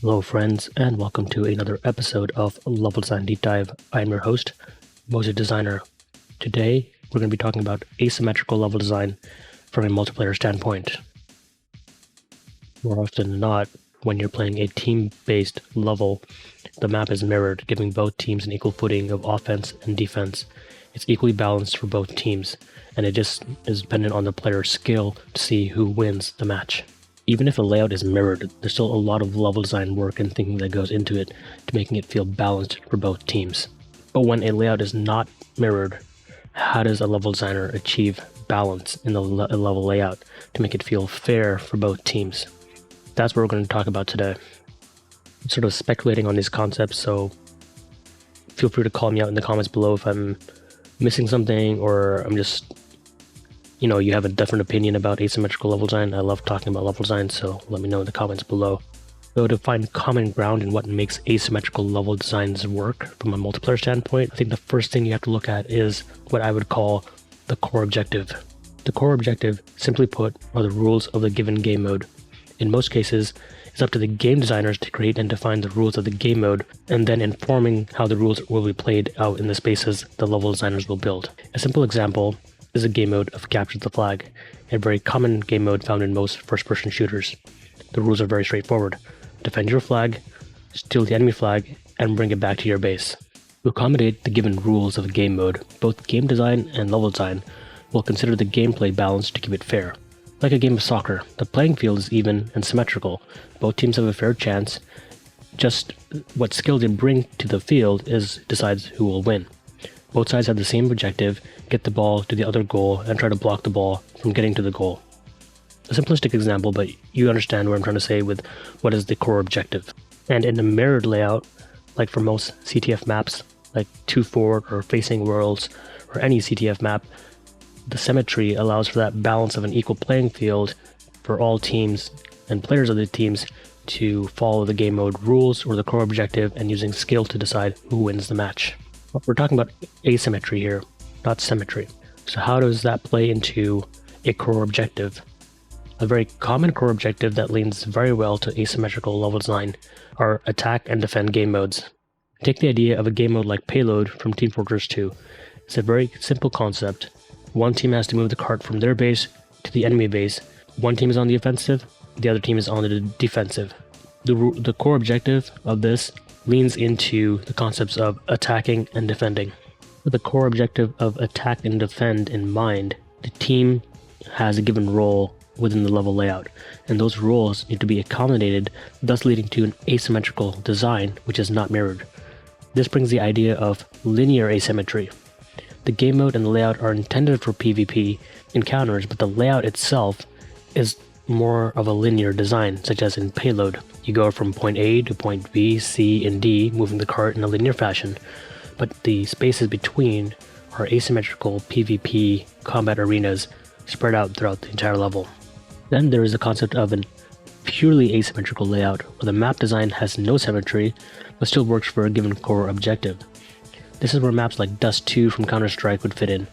Hello friends, and welcome to another episode of Level Design Deep Dive. I'm your host, Moses Designer. Today, we're going to be talking about asymmetrical level design from a multiplayer standpoint. More often than not, when you're playing a team-based level, the map is mirrored, giving both teams an equal footing of offense and defense. It's equally balanced for both teams, and it just is dependent on the player's skill to see who wins the match. Even if a layout is mirrored, there's still a lot of level design work and thinking that goes into it to making it feel balanced for both teams. But when a layout is not mirrored, how does a level designer achieve balance in the level layout to make it feel fair for both teams? That's what we're going to talk about today. I'm sort of speculating on these concepts, so feel free to call me out in the comments below if I'm missing something or I'm just you have a different opinion about asymmetrical level design. I love talking about level design, so let me know in the comments below. So to find common ground in what makes asymmetrical level designs work from a multiplayer standpoint, I think the first thing you have to look at is what I would call the core objective. The core objective, simply put, are the rules of the given game mode. In most cases, it's up to the game designers to create and define the rules of the game mode, and then informing how the rules will be played out in the spaces the level designers will build. A simple example is a game mode of Capture the Flag, a very common game mode found in most first-person shooters. The rules are very straightforward. Defend your flag, steal the enemy flag, and bring it back to your base. To accommodate the given rules of a game mode, both game design and level design will consider the gameplay balance to keep it fair. Like a game of soccer, the playing field is even and symmetrical. Both teams have a fair chance. Just what skill they bring to the field decides who will win. Both sides have the same objective: get the ball to the other goal and try to block the ball from getting to the goal. A simplistic example, but you understand what I'm trying to say with what is the core objective. And in a mirrored layout, like for most CTF maps, like 2 forward or facing worlds, or any CTF map, the symmetry allows for that balance of an equal playing field for all teams and players of the teams to follow the game mode rules or the core objective and using skill to decide who wins the match. But we're talking about asymmetry here, not symmetry. So how does that play into a core objective? A very common core objective that leans very well to asymmetrical level design are attack and defend game modes. Take the idea of a game mode like Payload from Team Fortress 2. It's a very simple concept. One team has to move the cart from their base to the enemy base. One team is on the offensive, the other team is on the defensive. The core objective of this leans into the concepts of attacking and defending. With the core objective of attack and defend in mind, the team has a given role within the level layout, and those roles need to be accommodated, thus leading to an asymmetrical design which is not mirrored. This brings the idea of linear asymmetry. The game mode and the layout are intended for PvP encounters, but the layout itself is more of a linear design, such as in Payload. You go from point A to point B, C, and D, moving the cart in a linear fashion, but the spaces between are asymmetrical PvP combat arenas spread out throughout the entire level. Then there is the concept of a purely asymmetrical layout, where the map design has no symmetry, but still works for a given core objective. This is where maps like Dust 2 from Counter-Strike would fit in.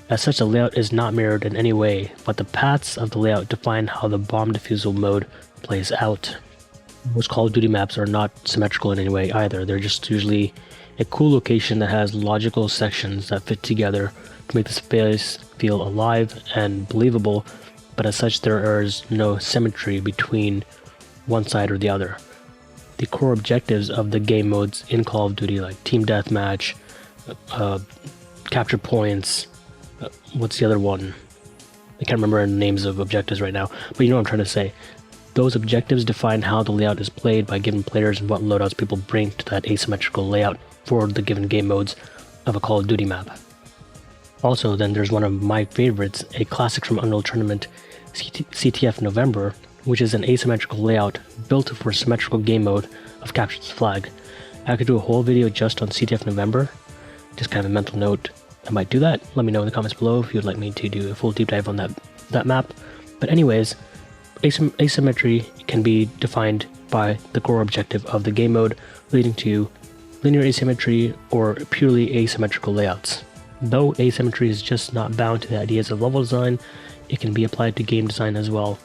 As such, the layout is not mirrored in any way, but the paths of the layout define how the bomb defusal mode plays out. Most Call of Duty maps are not symmetrical in any way either. They're just usually a cool location that has logical sections that fit together to make the space feel alive and believable, but as such there is no symmetry between one side or the other. The core objectives of the game modes in Call of Duty, like Team Deathmatch, Capture Points, what's the other one? I can't remember the names of objectives right now, but you know what I'm trying to say. Those objectives define how the layout is played by given players and what loadouts people bring to that asymmetrical layout for the given game modes of a Call of Duty map. Also, then there's one of my favorites, a classic from Unreal Tournament, CTF November, which is an asymmetrical layout built for a symmetrical game mode of Capture the Flag. I could do a whole video just on CTF November, just kind of a mental note. I might do that. Let me know in the comments below if you'd like me to do a full deep dive on that map. But anyways, asymmetry can be defined by the core objective of the game mode, leading to linear asymmetry or purely asymmetrical layouts. Though asymmetry is just not bound to the ideas of level design, it can be applied to game design as well.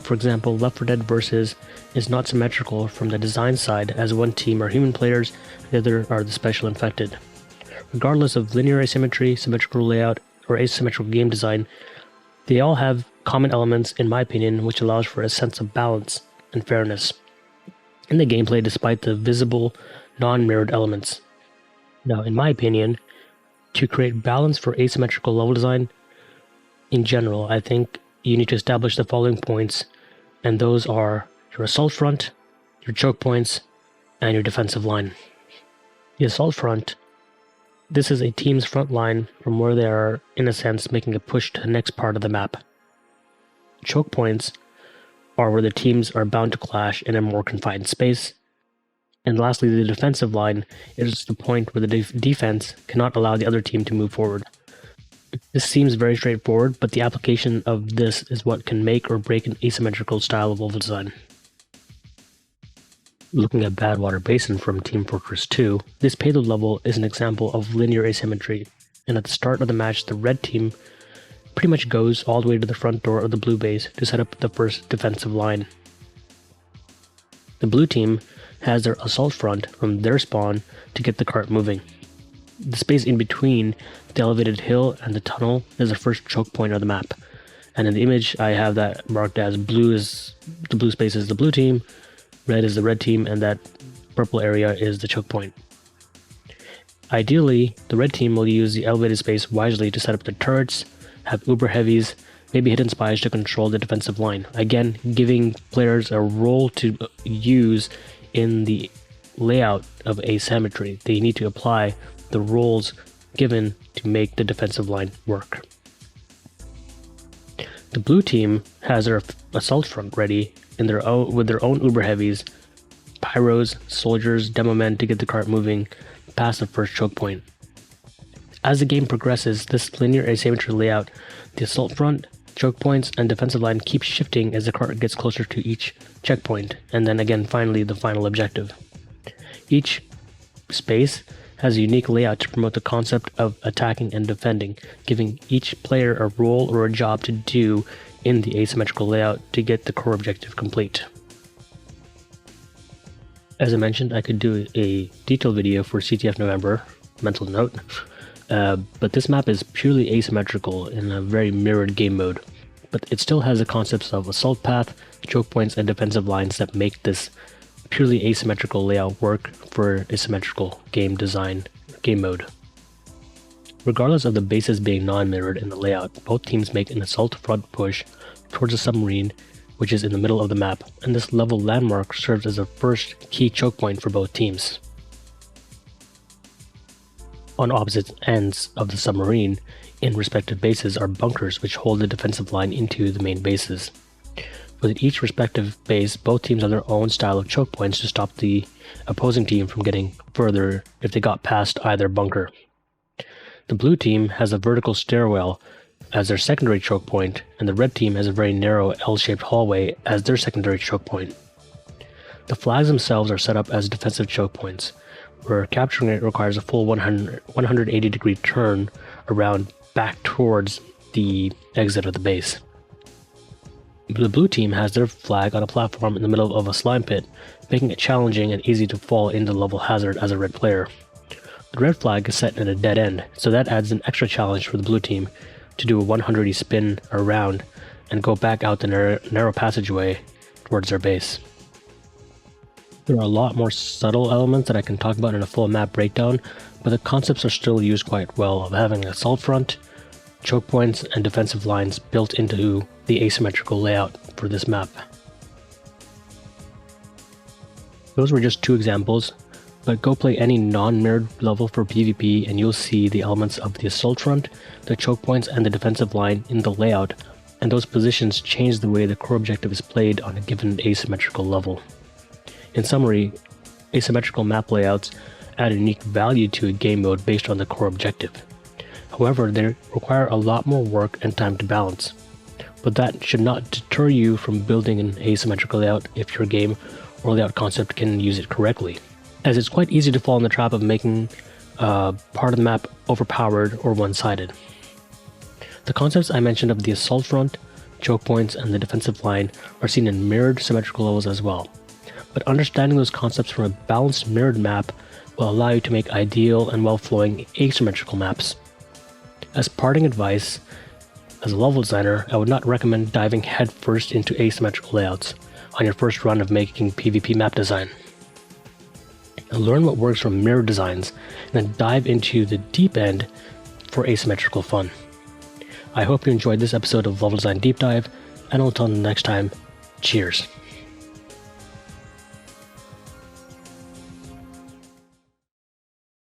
For example, Left 4 Dead Versus is not symmetrical from the design side, as one team are human players, the other are the special infected. Regardless of linear asymmetry, symmetrical layout, or asymmetrical game design, they all have common elements, in my opinion, which allows for a sense of balance and fairness in the gameplay despite the visible, non-mirrored elements. Now, in my opinion, to create balance for asymmetrical level design, in general, I think you need to establish the following points, and those are your assault front, your choke points, and your defensive line. The assault front, this is a team's front line from where they are, in a sense, making a push to the next part of the map. Choke points are where the teams are bound to clash in a more confined space. And lastly, the defensive line is the point where the defense cannot allow the other team to move forward. This seems very straightforward, but the application of this is what can make or break an asymmetrical style of level design. Looking at Bad Water Basin from Team Fortress 2, this payload level is an example of linear asymmetry, and at the start of the match, the red team pretty much goes all the way to the front door of the blue base to set up the first defensive line. The blue team has their assault front from their spawn to get the cart moving. The space in between the elevated hill and the tunnel is the first choke point of the map, and in the image I have that marked as blue is the blue space is the blue team, red is the red team, and that purple area is the choke point. Ideally, the red team will use the elevated space wisely to set up their turrets, have uber heavies, maybe hidden spies to control the defensive line. Again, giving players a role to use in the layout of asymmetry. They need to apply the roles given to make the defensive line work. The blue team has their assault front ready with their own uber heavies, pyros, soldiers, demo men to get the cart moving past the first choke point. As the game progresses, this linear asymmetry layout, the assault front, choke points, and defensive line keeps shifting as the cart gets closer to each checkpoint, and then again finally the final objective. Each space has a unique layout to promote the concept of attacking and defending, giving each player a role or a job to do in the asymmetrical layout to get the core objective complete. As I mentioned, I could do a detailed video for CTF November, mental note, but this map is purely asymmetrical in a very mirrored game mode, but it still has the concepts of assault path, choke points, and defensive lines that make this purely asymmetrical layout work for a symmetrical game design game mode. Regardless of the bases being non-mirrored in the layout, both teams make an assault front push towards the submarine, which is in the middle of the map, and this level landmark serves as a first key choke point for both teams. On opposite ends of the submarine, in respective bases, are bunkers which hold the defensive line into the main bases. With each respective base, both teams have their own style of choke points to stop the opposing team from getting further if they got past either bunker. The blue team has a vertical stairwell as their secondary choke point, and the red team has a very narrow L-shaped hallway as their secondary choke point. The flags themselves are set up as defensive choke points, where capturing it requires a full 180-degree turn around back towards the exit of the base. The blue team has their flag on a platform in the middle of a slime pit, making it challenging and easy to fall into level hazard as a red player. The red flag is set at a dead end, so that adds an extra challenge for the blue team to do a 180 spin around and go back out the narrow passageway towards their base. There are a lot more subtle elements that I can talk about in a full map breakdown, but the concepts are still used quite well of having an assault front, choke points, and defensive lines built into the asymmetrical layout for this map. Those were just two examples, but go play any non-mirrored level for PvP and you'll see the elements of the assault front, the choke points, and the defensive line in the layout, and those positions change the way the core objective is played on a given asymmetrical level. In summary, asymmetrical map layouts add a unique value to a game mode based on the core objective. However, they require a lot more work and time to balance. But that should not deter you from building an asymmetrical layout if your game or layout concept can use it correctly, as it's quite easy to fall in the trap of making part of the map overpowered or one-sided. The concepts I mentioned of the assault front, choke points, and the defensive line are seen in mirrored symmetrical levels as well. But understanding those concepts from a balanced mirrored map will allow you to make ideal and well-flowing asymmetrical maps. As parting advice, as a level designer, I would not recommend diving headfirst into asymmetrical layouts on your first run of making PvP map design. Learn what works from mirror designs, and then dive into the deep end for asymmetrical fun. I hope you enjoyed this episode of Level Design Deep Dive, and until next time, cheers.